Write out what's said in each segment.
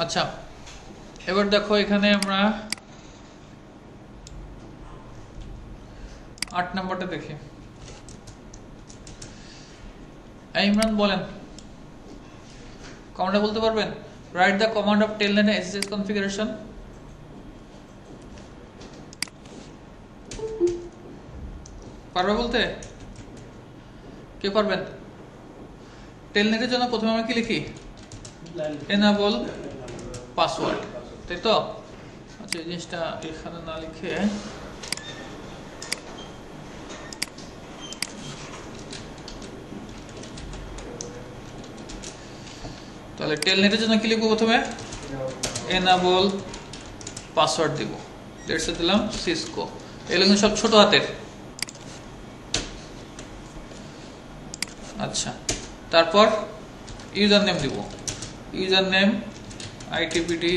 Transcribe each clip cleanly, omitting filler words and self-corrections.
আচ্ছা, এবার দেখো এখানে আমরা 8 নাম্বারটা দেখি। ইমরান বলেন, কমান্ডটা বলতে পারবেন? Write the command of Telnet SSS configuration. পারবে বলতে? কে পারবেন? টেলনেটের জন্য প্রথমে আমরা কি লিখি? এনাবল পাসওয়ার্ড, তাই তো? আচ্ছা, এই জিনিসটা এখানে না লিখে তাহলে টেলনেটের জন্য কি লিখবো? প্রথমে এনাবল পাসওয়ার্ড দিব, লেটস দিলাম সিসকো। এগুলো সব ছোট হাতের। আচ্ছা, তারপর ইউজার নেম দিব, user name ITBD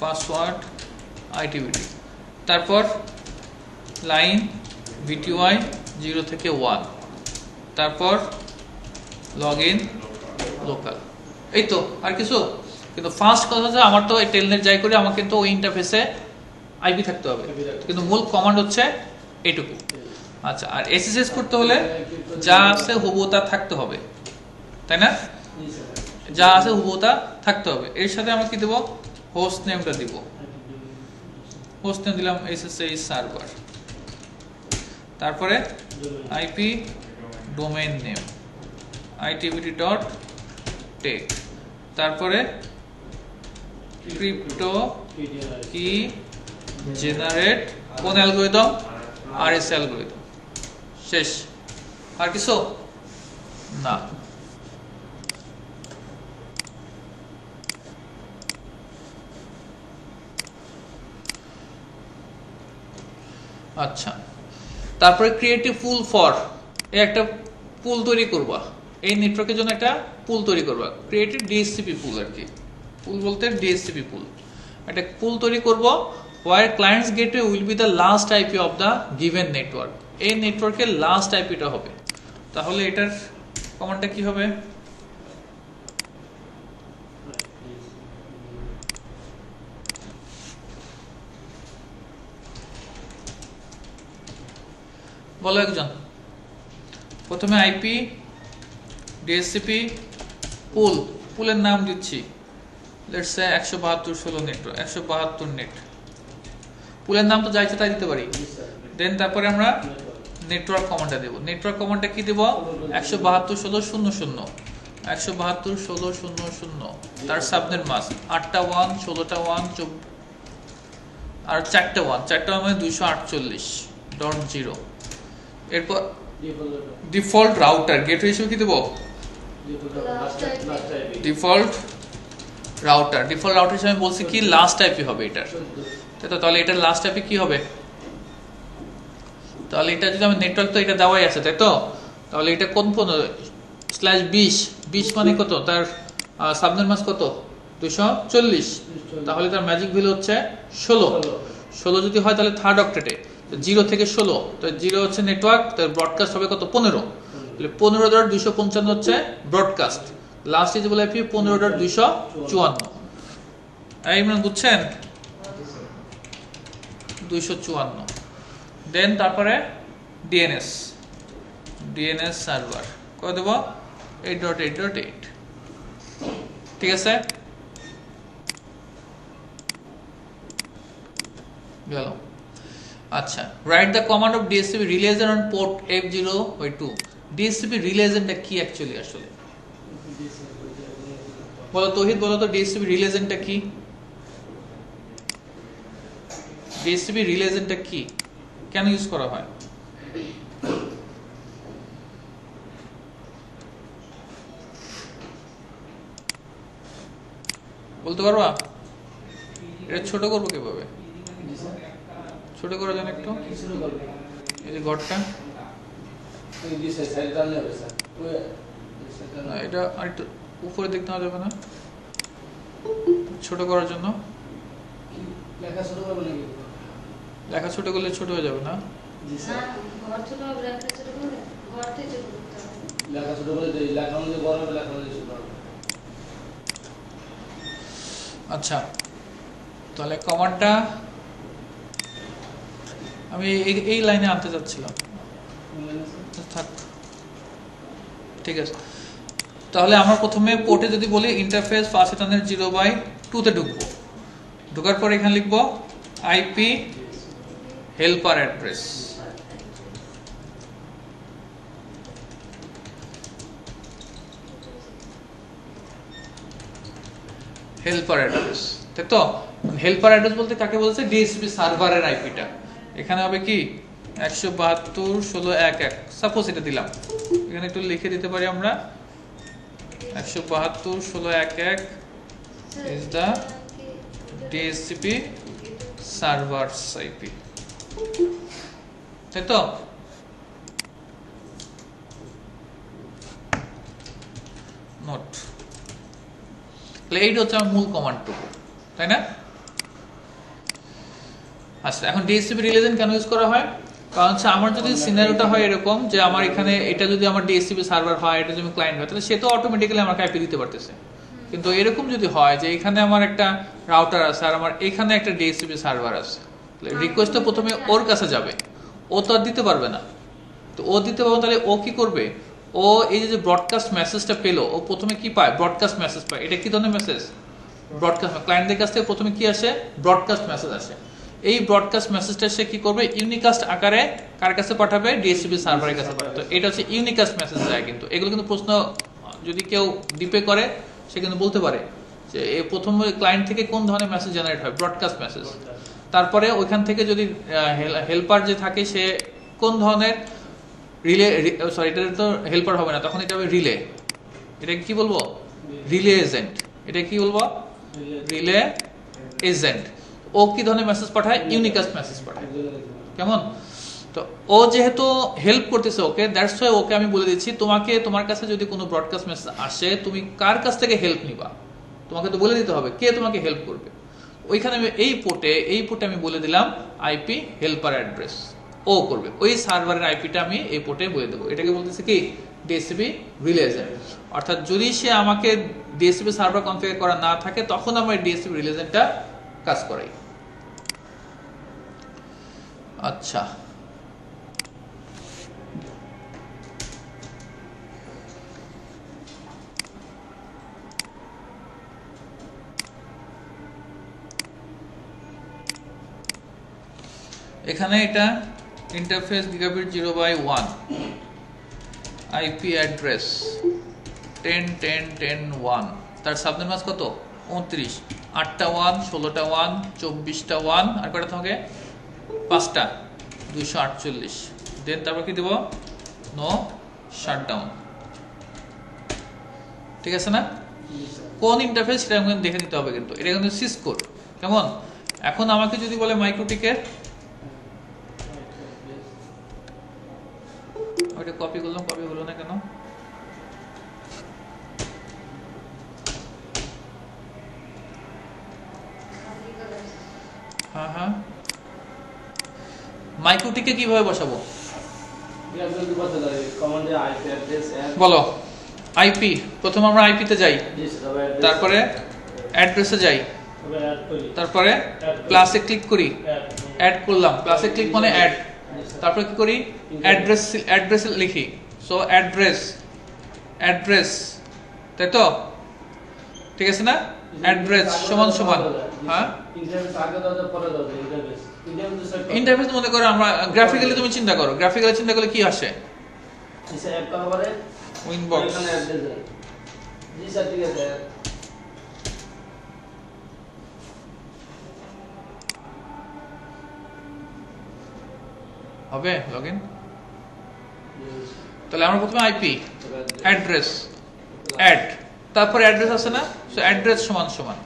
password ITBD. তারপর লাইন ভিটিওয়াই 0 থেকে 1। তারপর লগ ইন লোকাল। এই তো, আর কিছু? কিন্তু ফার্স্ট কথা হচ্ছে আমার তো এই টেলনেট যাই করে আমার কিন্তু ওই ইন্টারফেসে আইপি থাকতে হবে, কিন্তু মূল কমান্ড হচ্ছে এইটুকু। আচ্ছা, আর এসএসএস করতে হলে যা আছে হুবহু তা থাকতে হবে, তাই না? যা আছে হুবহু তা থাকতে হবে। এর সাথে আমরা কি দেব? হোস্ট নেমটা দিব। হোস্ট নেম দিলাম এসএসএস সার্ভার। তারপরে আইপি ডোমেইন নেম itbd.tech। তারপরে ক্রিপ্টো কি জেনারেট কোন অ্যালগরিদম? RS algorithm. শেষ। আর কিছু না। আচ্ছা, তারপরে ক্রিয়েটিভ পুল ফর, এই একটা পুল তৈরি করবা, এই নেটওয়ার্কের জন্য একটা পুল তৈরি করবা, ক্রিয়েটিভ ডিএসসিপি পুল। আর কি পুল বলতে? ডিএসসিপি পুল। একটা পুল তৈরি করব where clients gateway will be the last IP of the given network। এই নেটওয়ার্কের লাস্ট আইপিটা হবে। তাহলে এটার কমান্ডটা কি হবে? বলো একজন। প্রথমে আইপি ডিএসসিপি পুল, পুলের নাম দিচ্ছি লেটস সে 172.16 নেটওয়ার্ক, 172 নেট। পুলের নাম তো যা ইচ্ছা তাই দিতে পারি। দেন তারপরে আমরা নেটওয়ার্ক কমান্ডটা দেব। নেটওয়ার্ক কমান্ডটা কি দেব? 172.16.00, 172.16.00। তার সাবনেট মাস্ক 8টা 1, 16টা 1, আর 4টা 1, 4টা মানে 248.0। এরপর ডিফল্ট রাউটার গেটওয়ে হিসেবে কি দেব? Default router. ডিফল্ট রাউটার হিসেবে বলছি কি লাস্ট আইপি হবে এটার, তাই তো? তাহলে এটার লাস্ট আইপি কি হবে? তাহলে এটা যদি আমি নেটওয়ার্ক তো এটা দেওয়াই আছে, তাই তো? তাহলে এটা কোন ফোন? /20, 20 মানে কত? তার সাবনেট মাস্ক কত? 240। তাহলে তার ম্যাজিক ভ্যালু হচ্ছে 16। 16 যদি হয় তাহলে থার্ড অক্টেটে 0 থেকে 16, তো 0 হচ্ছে নেটওয়ার্ক, তার ব্রডকাস্ট হবে কত? 15। তাহলে 15.255 হচ্ছে ব্রডকাস্ট। লাস্ট ইজ বলে আইপি 15.254। এই মানে বুঝছেন? 254। দেন তারপরে ডিএনএস, ডিএনএস সার্ভার কত দেব? 8.8.8। ঠিক আছে, গেল। আচ্ছা, write the command of DSCP relation on port F0/2। DSCP রিলেশনটা কি অ্যাকচুয়ালি? আসলে বলো তৌহিদ, বলো তো ডিএসসিপি রিলেশনটা কি? ডিএসসিপি রিলেশনটা কি, কেন ইউজ করা হয়? বলতে পারবা? এটা ছোট করবো কিভাবে? ছোট করার জন্য একটু এই যে ঘরটা, এটা আরেকটু উপরে দেখতে হবে না? ছোট করার জন্য লেখা ছোট করলে ছোট হয়ে যাবে না? আচ্ছা, তাহলে কমান্ডটা আমি এই লাইনে আনতে যাচ্ছিলাম, থাক, ঠিক আছে। তাহলে আমরা প্রথমে পোর্টে যদি বলি ইন্টারফেস ফাসেটানের 0/2 তে ঢুকবো, ঢোকার পর এখানে লিখবো IP helper address, helper address, তাই তো। হেল্পার অ্যাড্রেস বলতে কাকে বলছে? ডিএসপি সার্ভারের আইপিটা। এখানে হবে কি 172.16.1.1, সাপোজ এটা দিলাম, এখানে একটু লিখে দিতে পারি আমরা 172.16.1.1 is the DHCP server's IP, তাই তো। নোট, এইটা হচ্ছে আমার মূল কমান্ডটুকু, তাই না? আচ্ছা, এখন ডিএসসিপি রিলেশন কেন ইউজ করা হয়? কারণ হচ্ছে আমার যদি সিনারিওটা হয় এরকম যে আমার এখানে এটা যদি আমার ডিএসসিপি সার্ভার হয়, এটা যদি ক্লায়েন্ট হয়, তাহলে সে তো অটোমেটিক্যালি আমাকে আইপি দিতে পারতেছে। কিন্তু এরকম যদি হয় যে এখানে আমার একটা রাউটার আছে আর আমার এখানে একটা ডিএসসিপি সার্ভার আছে, রিকোয়েস্ট তো প্রথমে ওর কাছে যাবে, ও তো আর দিতে পারবে না। তো ও দিতে পারবে, তাহলে ও কি করবে? ও এই যে ব্রডকাস্ট মেসেজটা পেলো, ও প্রথমে কি পায়? ব্রডকাস্ট মেসেজ পায়। এটা কি ধরনের মেসেজ? ব্রডকাস্ট। ক্লায়েন্টদের কাছ থেকে প্রথমে কি আসে? ব্রডকাস্ট মেসেজ আসে। এই ব্রডকাস্ট মেসেজটা সে কি করবে? ইউনিকাস্ট আকারে কার কাছে পাঠাবে? ডিএসসিপি সার্ভারের কাছে পাঠাবে। তো এটা হচ্ছে ইউনিকাস্ট মেসেজ যায়। কিন্তু এগুলো কিন্তু প্রশ্ন যদি কেউ ডিপে করে, সে কিন্তু বলতে পারে যে এই প্রথম ক্লায়েন্ট থেকে কোন ধরনের মেসেজ জেনারেট হয়? Broadcast message. তারপরে ওইখান থেকে যদি হেল্পার যে থাকে সে কোন ধরনের রিলে, সরি এটা তো হেল্পার হবে না, তখন এটা হবে রিলে। এটা কি বলবো? Relay agent. এটা কি বলবো? Relay agent. ও কি ধরনের মেসেজ পাঠায়? ইউনিকাস্ট মেসেজ পাঠায়। কেমন? তো ও যেহেতু হেল্প করতেছে ওকে, দ্যাটস ওয়াই ওকে আমি বলে দিচ্ছি তোমাকে, তোমার কাছে যদি কোনো ব্রডকাস্ট মেসেজ আসে, তুমি কার কাছ থেকে হেল্প নিবা, তোমাকে তো বলে দিতে হবে কে তোমাকে হেল্প করবে। ওইখানে আমি এই পোর্টে আমি বলে দিলাম আইপি হেল্পার অ্যাড্রেস, ও করবে। ওই সার্ভারের আইপিটা আমি এই পোর্টে বলে দেবো। এটাকে বলতেছে কি? DSCP relation. অর্থাৎ যদি সে আমাকে ডিএসসিপি সার্ভার কনফিগার করা না থাকে, তখন আমার ডিএসসিপি রিলেশনটা কাজ করাই। আচ্ছা, এখানে এটা ইন্টারফেস গিগাবিট 0/1, আইপি অ্যাড্রেস 10.10.10.1, তার সাবনেট মাস কত? 29, 8টা 1, 16টা 1, 24টা 1, আর কয়টা থাকে? 5টা, 248। দেন তারপর কি দেব? No shutdown. ঠিক আছে না? কোন ইন্টারফেস সেটা আমাকে দেখে নিতে হবে, কিন্তু এটা কিন্তু সিসকোর। কেমন? এখন আমাকে যদি বলে মাইক্রোটিকের, ওইটা কপি করলাম, কপি হলো না কেন? হ্যাঁ হ্যাঁ, মাইক্রোটিকে কিভাবে বসাবো বলো? আইপি, প্রথম আমরা আইপি তে যাই, তারপরে অ্যাড্রেসে যাই, তারপরে প্লাসে ক্লিক করি, অ্যাড করলাম, প্লাসে ক্লিক মানে অ্যাড, তারপরে কি করি? অ্যাড্রেস লিখি। সো অ্যাড্রেস, তাই তো? ঠিক আছে না? অ্যাড্রেস সমান সমান, হ্যাঁ ইন্টারফেস মনে করো আমরা গ্রাফিক্যালি, তুমি চিন্তা করো, গ্রাফিক্যালি চিন্তা করলে কি আসে? উইনবক্স, হবে লগইন। তাহলে আমরা প্রথমে আইপি অ্যাড্রেস অ্যাড, তারপর অ্যাড্রেস আছে না? সো অ্যাড্রেস সমান সমান,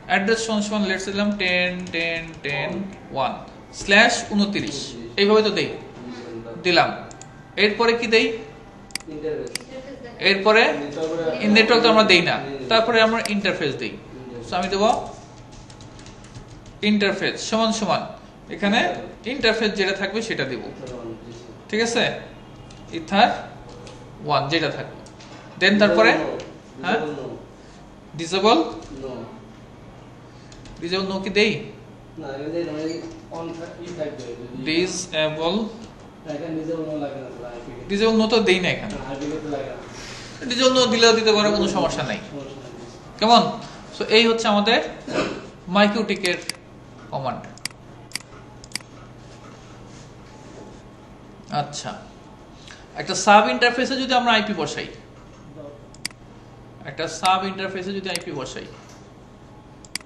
অ্যাড্রেস সমান সমান লেটস দিলাম 10.10.10.1/29, এইভাবে তো দেই, দিলাম। এরপরে কি দেই? এরপরে নেটওয়ার্ক তো আমরা দেই না, তারপরে আমরা ইন্টারফেস দেই। সো আমি দেব ইন্টারফেস সমান সমান, এখানে ইন্টারফেস যেটা থাকবে সেটা দেব। ঠিক আছে? ইথার 1 যেটা থাকবে। দেন তারপরে হ্যাঁ ডিসেবল নো ডিসেবল নো কি দেই না এখানে মানে অন ই থাকবে ডিসেবল এখানে ডিসেবল নো লাগে না আইপি ডিসেবল নো তো দেই না এখানে আইপি তে লাগে না ডিসেবল নো দিলেও দিতে পারো কোনো সমস্যা নাই কেমন সো এই হচ্ছে আমাদের মাইকিউটিকের কমান্ড আচ্ছা একটা সাব ইন্টারফেসে যদি আমরা আইপি বসাই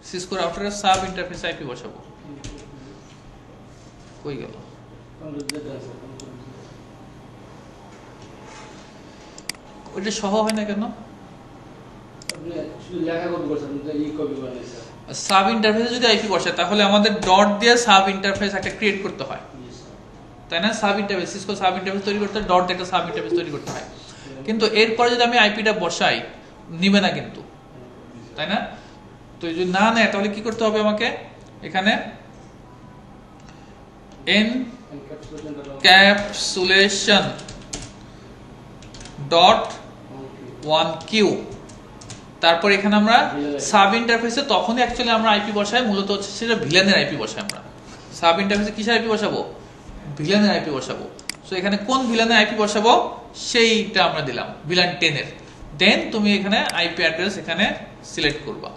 সিসকো রাউটারের সাব ইন্টারফেসে আইপি বসাবো কই গেল ওইটা সহ হয় না কেন সাব ইন্টারফেসে যদি আইপি বসাই তাহলে আমাদের ডট দিয়ে সাব ইন্টারফেস একটা ক্রিয়েট করতে হয় তাই না sub interface Cisco sub interface তৈরি করতে ডট দিয়ে একটা সাব ইন্টারফেস তৈরি করতে হয় কিন্তু এরপরে যদি আমি আইপিটা বসাই নিবে না কিন্তু তাই না তো যদি না নেয় তাহলে কি করতে হবে আমাকে এখানে এনক্যাপসুলেশন ডট 1q তারপর এখানে আমরা সাব ইন্টারফেসে তখনই অ্যাকচুয়ালি আমরা আইপি বসাই মূলত হচ্ছে সেটা ভিলেনের আইপি বসাই আমরা সাব ইন্টারফেসে কিসের আইপি বসাবো ভিলেনের আইপি বসাবো সো এখানে কোন ভিলেনের আইপি বসাবো সেইটা আমরা দিলাম ভিলেন 10 এর দেন তুমি এখানে আইপি অ্যাড্রেস এখানে সিলেক্ট করবা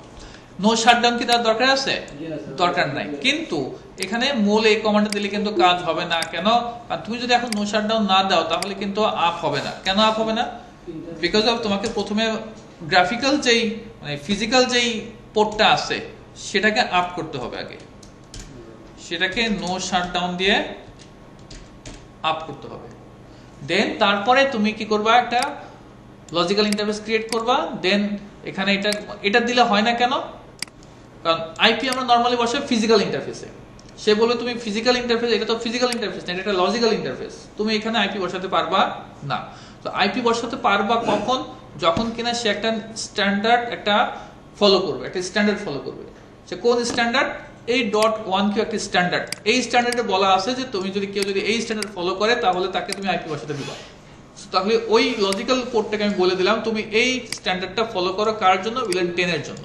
নো শাটডাউন কি তার দরকার আছে দরকার নাই কিন্তু এখানে মূল এই কমান্ডটা দিলে কিন্তু কাজ হবে না কেন কারণ তুমি যদি এখন নো শাটডাউন না দাও তাহলে কিন্তু আপ হবে না কেন আপ হবে না বিকজ অফ তোমাকে প্রথমে গ্রাফিক্যাল যেই মানে ফিজিক্যাল যেই পোর্টটা আছে সেটাকে আপ করতে হবে আগে সেটাকে নো শাটডাউন দিয়ে আপ করতে হবে দেন তারপরে তুমি কি করবা একটা লজিক্যাল ইন্টারফেস ক্রিয়েট করবা দেন এখানে এটা দিলে হয় না কেন কারণ আইপি আমরা নরমালি বসাই ফিজিক্যাল ইন্টারফেসে সে বলবে তুমি ফিজিক্যাল ইন্টারফেস এটা তো ফিজিক্যাল ইন্টারফেস না এটা একটা লজিক্যাল ইন্টারফেস তুমি এখানে আইপি বসাতে পারবা না তো আইপি বসাতে পারবা কখন যখন কিনা সে একটা স্ট্যান্ডার্ড একটা ফলো করবে একটা স্ট্যান্ডার্ড ফলো করবে সে কোন স্ট্যান্ডার্ড এই .1q একটা স্ট্যান্ডার্ড এই স্ট্যান্ডার্ডে বলা আছে যে তুমি যদি কেউ যদি এই স্ট্যান্ডার্ড ফলো করে তাহলে তাকে তুমি আইপি বসাতে দিবা তাহলে ওই লজিক্যাল পোর্টটাকে আমি বলে দিলাম তুমি এই স্ট্যান্ডার্ডটা ফলো করো কার জন্য ভিলেন 10 এর জন্য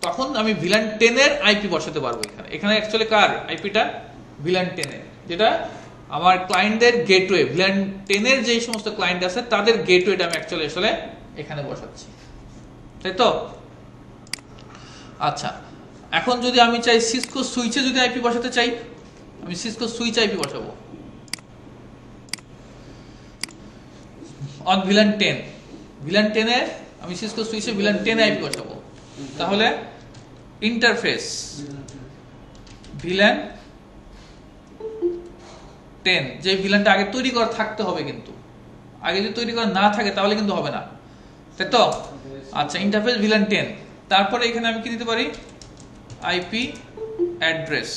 তখন আমি ভিলেন 10 এর আইপি বসাতে পারবো এখানে অ্যাকচুয়ালি কার আইপিটা ভিলেন 10 এর যেটা আমার ক্লায়েন্টদের গেটওয়ে ভিলেন 10 এর যেই সমস্ত ক্লায়েন্ট আছে তাদের গেটওয়েটা আমি অ্যাকচুয়ালি আসলে এখানে বসাচ্ছি তাই তো আচ্ছা এখন যদি আমি চাই সিসকো সুইচে যদি আইপি বসাতে চাই আমি সিসকো সুইচ আইপি বসাবো অন ভিলেন 10 এর আমি সিসকো সুইচে ভিলেন 10 আইপি বসাবো তাহলে ইন্টারফেস ভিলেন 10 যে ভিলেনটা আগে তৈরি করা থাকতে হবে কিন্তু আগে যদি তৈরি করা না থাকে তাহলে কিন্তু হবে না তাই তো আচ্ছা ইন্টারফেস ভিলেন 10 তারপরে এখানে আমি কি দিতে পারি আইপি অ্যাড্রেস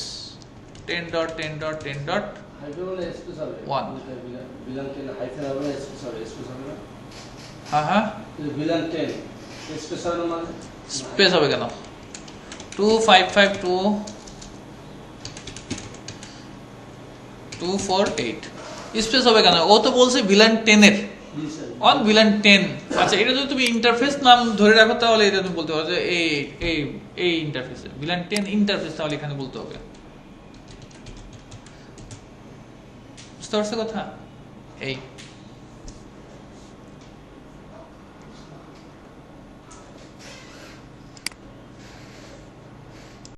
10.10.10. হ্যাঁ স্পেস হবে কেন 255248 স্পেস হবে কেন ও তো বলছে ভিলেন 10 এর অন ভিলেন 10 আচ্ছা এটা যদি তুমি ইন্টারফেস নাম ধরে রাখো তাহলে এটা তুমি বলতে পারো যে এই ইন্টারফেসে ভিলেন 10 ইন্টারফেস তাহলে এখানে বলতে হবে বুঝতে পারছো কথা এই